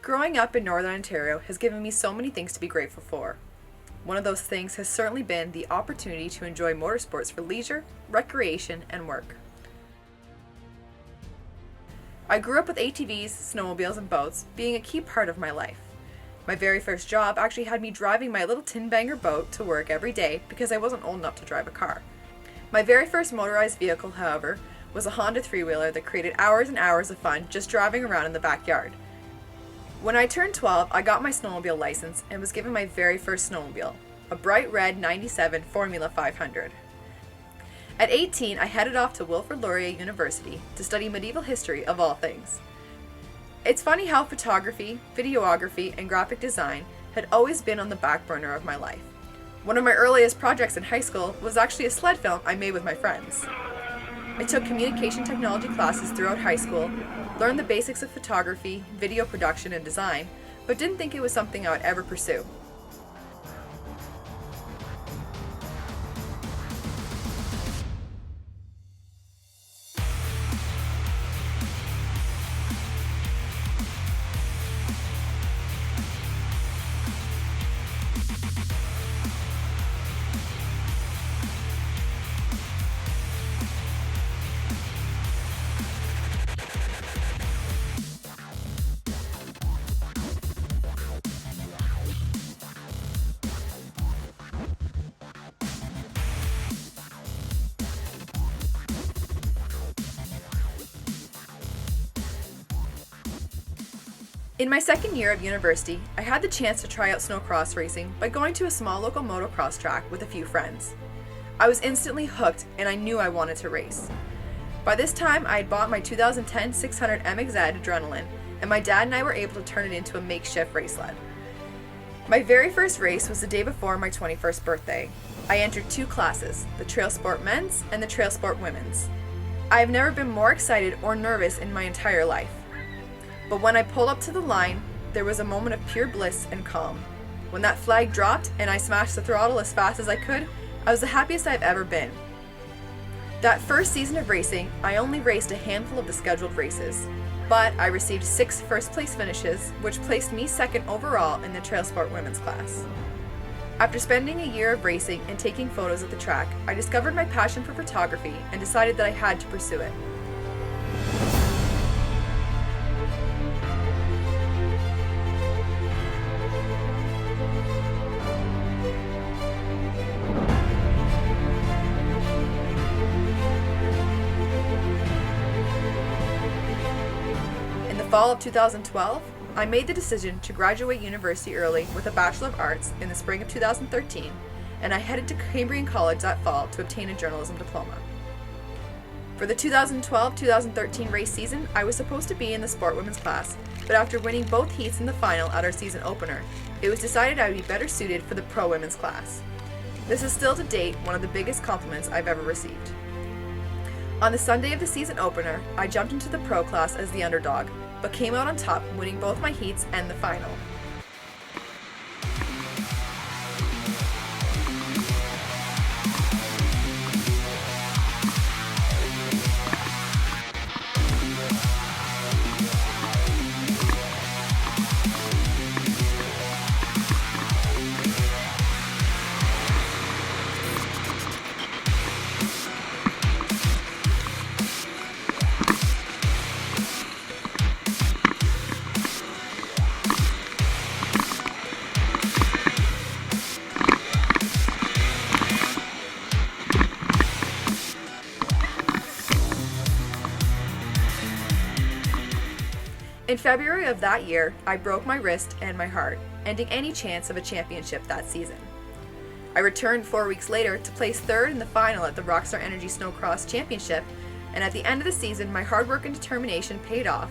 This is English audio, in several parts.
Growing up in Northern Ontario has given me so many things to be grateful for. One of those things has certainly been the opportunity to enjoy motorsports for leisure, recreation, and work. I grew up with ATVs, snowmobiles, and boats being a key part of my life. My very first job actually had me driving my little tin banger boat to work every day because I wasn't old enough to drive a car. My very first motorized vehicle, however, was a Honda three-wheeler that created hours and hours of fun just driving around in the backyard. When I turned 12, I got my snowmobile license and was given my very first snowmobile, a bright red 97 Formula 500. At 18, I headed off to Wilfrid Laurier University to study medieval history of all things. It's funny how photography, videography, and graphic design had always been on the back burner of my life. One of my earliest projects in high school was actually a sled film I made with my friends. I took communication technology classes throughout high school, learned the basics of photography, video production, and design, but didn't think it was something I would ever pursue. In my second year of university, I had the chance to try out snowcross racing by going to a small local motocross track with a few friends. I was instantly hooked and I knew I wanted to race. By this time, I had bought my 2010 600 MXZ Adrenaline, and my dad and I were able to turn it into a makeshift race sled. My very first race was the day before my 21st birthday. I entered two classes, the Trail Sport Men's and the Trail Sport Women's. I have never been more excited or nervous in my entire life. But when I pulled up to the line, there was a moment of pure bliss and calm. When that flag dropped and I smashed the throttle as fast as I could, I was the happiest I've ever been. That first season of racing, I only raced a handful of the scheduled races, but I received 6 first-place finishes, which placed me second overall in the Trail Sport Women's class. After spending a year of racing and taking photos at the track, I discovered my passion for photography and decided that I had to pursue it. Fall of 2012, I made the decision to graduate university early with a Bachelor of Arts in the spring of 2013, and I headed to Cambrian College that fall to obtain a journalism diploma. For the 2012-2013 race season, I was supposed to be in the Sport Women's class, but after winning both heats in the final at our season opener, it was decided I would be better suited for the Pro Women's class. This is still to date one of the biggest compliments I've ever received. On the Sunday of the season opener, I jumped into the Pro class as the underdog, but came out on top, winning both my heats and the final. In February of that year, I broke my wrist and my heart, ending any chance of a championship that season. I returned 4 weeks later to place third in the final at the Rockstar Energy Snowcross Championship, and at the end of the season, my hard work and determination paid off,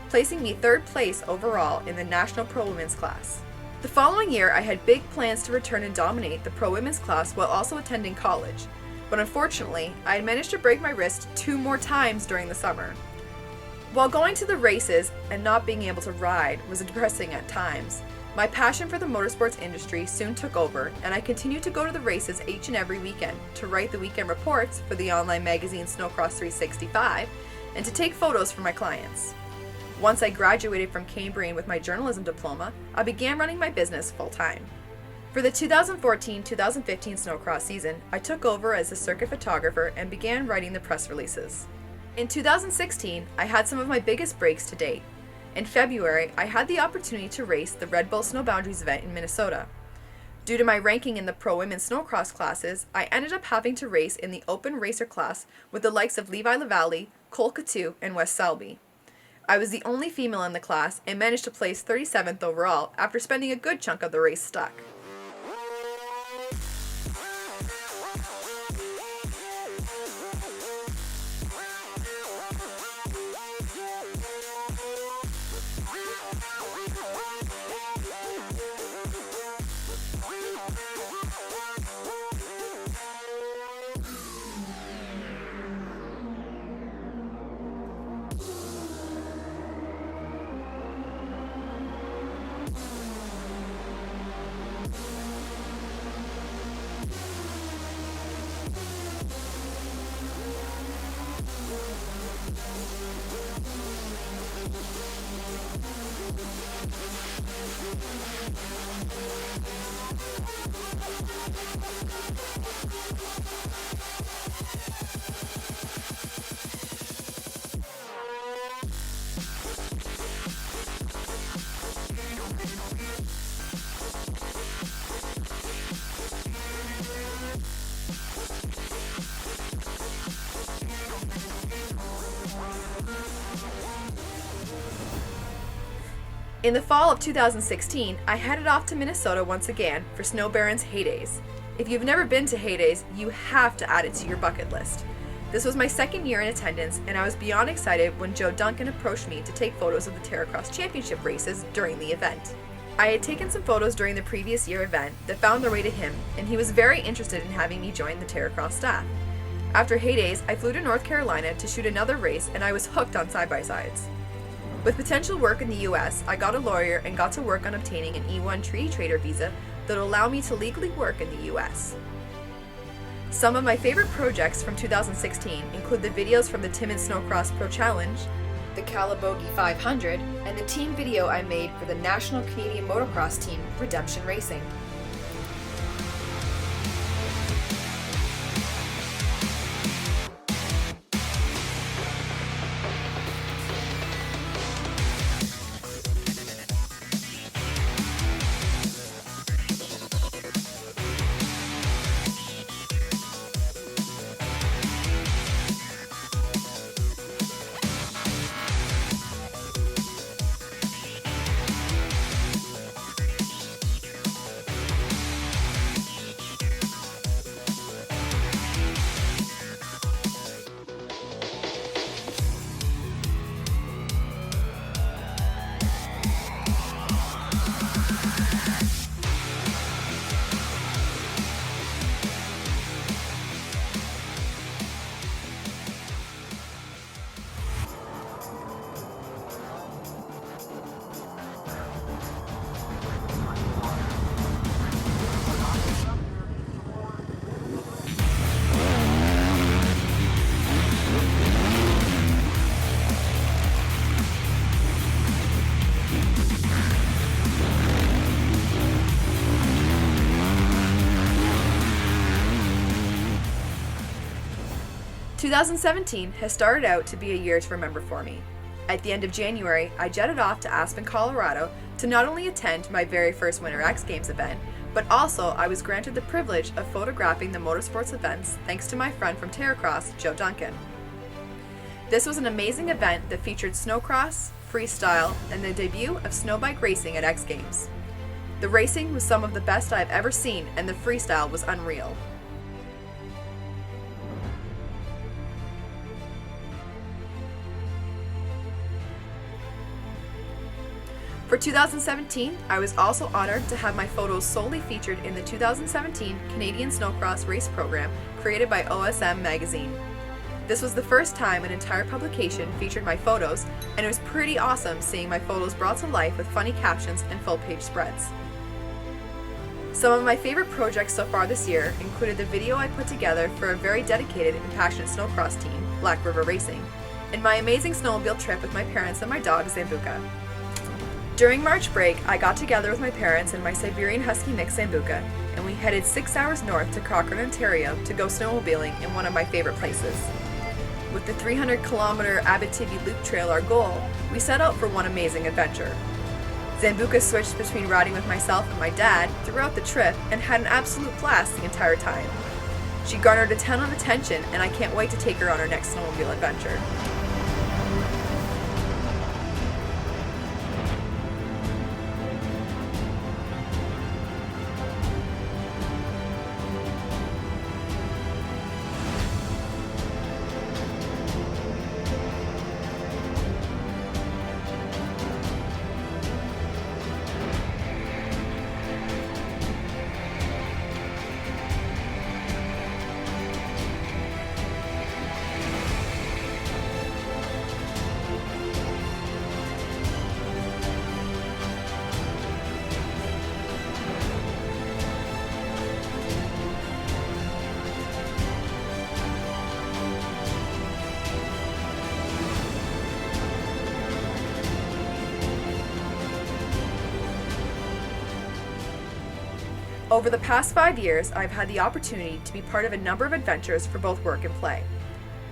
placing me third place overall in the National Pro Women's class. The following year, I had big plans to return and dominate the Pro Women's class while also attending college, but unfortunately, I had managed to break my wrist 2 more times during the summer. While going to the races and not being able to ride was depressing at times, my passion for the motorsports industry soon took over, and I continued to go to the races each and every weekend to write the weekend reports for the online magazine Snowcross 365 and to take photos for my clients. Once I graduated from Cambrian with my journalism diploma, I began running my business full-time. For the 2014-2015 snowcross season, I took over as the circuit photographer and began writing the press releases. In 2016, I had some of my biggest breaks to date. In February, I had the opportunity to race the Red Bull Snow Boundaries event in Minnesota. Due to my ranking in the pro women's snowcross classes, I ended up having to race in the open racer class with the likes of Levi Lavallee, Cole Coutu, and Wes Selby. I was the only female in the class and managed to place 37th overall after spending a good chunk of the race stuck. In the fall of 2016, I headed off to Minnesota once again for Snow Baron's Heydays. If you've never been to Heydays, you have to add it to your bucket list. This was my second year in attendance, and I was beyond excited when Joe Duncan approached me to take photos of the Terracross Championship races during the event. I had taken some photos during the previous year event that found their way to him, and he was very interested in having me join the Terracross staff. After Heydays, I flew to North Carolina to shoot another race, and I was hooked on side-by-sides. With potential work in the US, I got a lawyer and got to work on obtaining an E1 treaty trader visa that will allow me to legally work in the US. Some of my favorite projects from 2016 include the videos from the Timmins Snowcross Pro Challenge, the Calabogie 500, and the team video I made for the National Canadian Motocross team, Redemption Racing. "... 2017 has started out to be a year to remember for me. At the end of January, I jetted off to Aspen, Colorado to not only attend my very first Winter X Games event, but also I was granted the privilege of photographing the Motorsports events thanks to my friend from Terracross, Joe Duncan. This was an amazing event that featured snowcross, freestyle, and the debut of snowbike racing at X Games. The racing was some of the best I've ever seen, and the freestyle was unreal. For 2017, I was also honored to have my photos solely featured in the 2017 Canadian Snowcross Race Program created by OSM Magazine. This was the first time an entire publication featured my photos, and it was pretty awesome seeing my photos brought to life with funny captions and full-page spreads. Some of my favorite projects so far this year included the video I put together for a very dedicated and passionate snowcross team, Black River Racing, and my amazing snowmobile trip with my parents and my dog Zambuca. During March break, I got together with my parents and my Siberian Husky mix Zambuca, and we headed 6 hours north to Cochrane, Ontario to go snowmobiling in one of my favorite places. With the 300-kilometer Abitibi Loop Trail our goal, we set out for one amazing adventure. Zambuca switched between riding with myself and my dad throughout the trip and had an absolute blast the entire time. She garnered a ton of attention, and I can't wait to take her on her next snowmobile adventure. Over the past 5 years, I've had the opportunity to be part of a number of adventures for both work and play.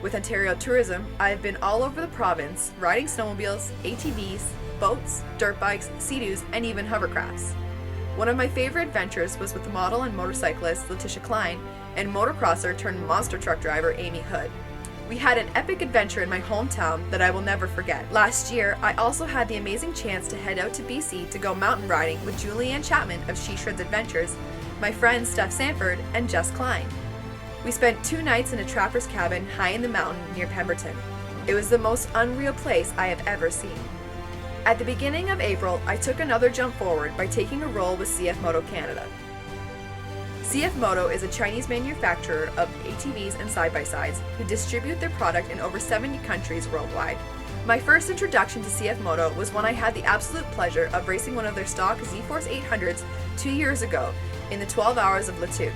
With Ontario Tourism, I've been all over the province, riding snowmobiles, ATVs, boats, dirt bikes, Sea-Doos, and even hovercrafts. One of my favorite adventures was with the model and motorcyclist Letitia Klein and motocrosser turned monster truck driver Amy Hood. We had an epic adventure in my hometown that I will never forget. Last year, I also had the amazing chance to head out to BC to go mountain riding with Julianne Chapman of She Shreds Adventures, my friends Steph Sanford and Jess Klein. We spent 2 nights in a trapper's cabin high in the mountain near Pemberton. It was the most unreal place I have ever seen. At the beginning of April, I took another jump forward by taking a role with CFMOTO Canada. CFMOTO is a Chinese manufacturer of ATVs and side-by-sides who distribute their product in over 70 countries worldwide. My first introduction to CFMOTO was when I had the absolute pleasure of racing one of their stock Z-Force 800s 2 years ago in the 12 Hours of Latuque.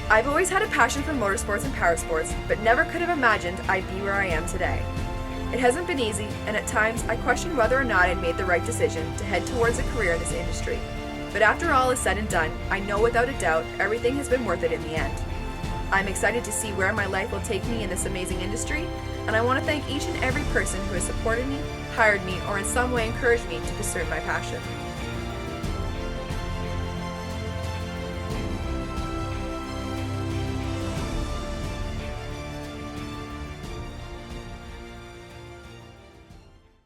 I've always had a passion for motorsports and powersports, but never could have imagined I'd be where I am today. It hasn't been easy, and at times I questioned whether or not I'd made the right decision to head towards a career in this industry. But after all is said and done, I know without a doubt everything has been worth it in the end. I'm excited to see where my life will take me in this amazing industry, and I want to thank each and every person who has supported me, hired me, or in some way encouraged me to pursue my passion.